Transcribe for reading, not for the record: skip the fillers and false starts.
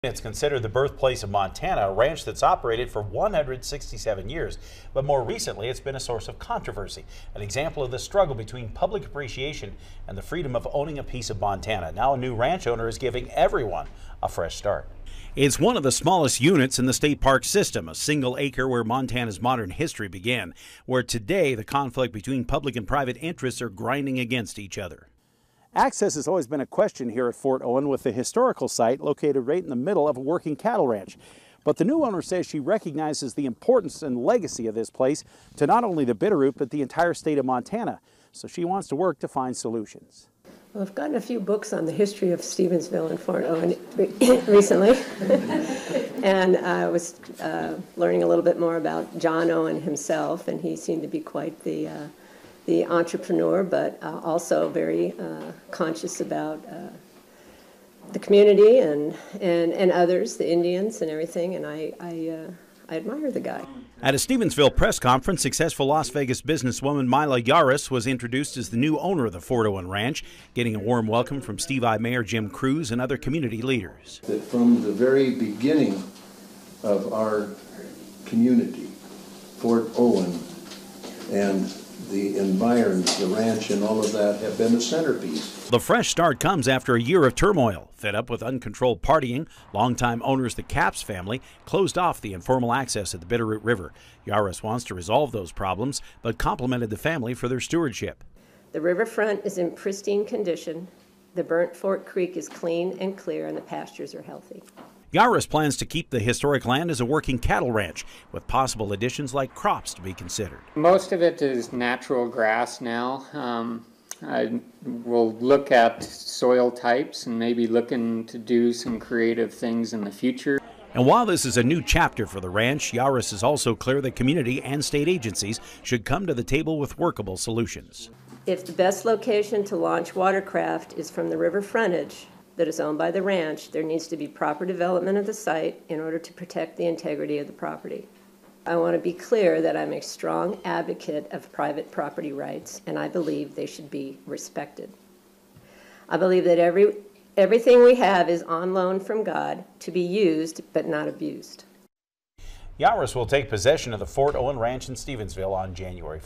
It's considered the birthplace of Montana, a ranch that's operated for 167 years. But more recently, it's been a source of controversy, an example of the struggle between public appreciation and the freedom of owning a piece of Montana. Now a new ranch owner is giving everyone a fresh start. It's one of the smallest units in the state park system, a single acre where Montana's modern history began, where today the conflict between public and private interests are grinding against each other. Access has always been a question here at Fort Owen, with the historical site located right in the middle of a working cattle ranch. But the new owner says she recognizes the importance and legacy of this place to not only the Bitterroot, but the entire state of Montana. So she wants to work to find solutions. Well, I've gotten a few books on the history of Stevensville and Fort Owen recently. And I was learning a little bit more about John Owen himself, and he seemed to be quite the entrepreneur, but also very conscious about the community and others, the Indians and everything, and I admire the guy. At a Stevensville press conference, successful Las Vegas businesswoman MYLA YAHRAUS was introduced as the new owner of the FORTOWEN ranch, getting a warm welcome from Steve I Mayor Jim Cruz and other community leaders. That from the very beginning of our community, Fort Owen and the environs, the ranch and all of that have been a centerpiece. The fresh start comes after a year of turmoil. Fed up with uncontrolled partying, longtime owners the Capps family closed off the informal access at the Bitterroot River. YAHRAUS wants to resolve those problems, but complimented the family for their stewardship. The riverfront is in pristine condition. The burnt Fort Creek is clean and clear, and the pastures are healthy. YAHRAUS plans to keep the historic land as a working cattle ranch, with possible additions like crops to be considered. Most of it is natural grass now. I will look at soil types and maybe looking to do some creative things in the future. And while this is a new chapter for the ranch, YAHRAUS is also clear that community and state agencies should come to the table with workable solutions. If the best location to launch watercraft is from the river frontage that is owned by the ranch, there needs to be proper development of the site in order to protect the integrity of the property. I want to be clear that I'm a strong advocate of private property rights, and I believe they should be respected. I believe that everything we have is on loan from God to be used but not abused. YAHRAUS will take possession of the Fort Owen Ranch in Stevensville on January 1st.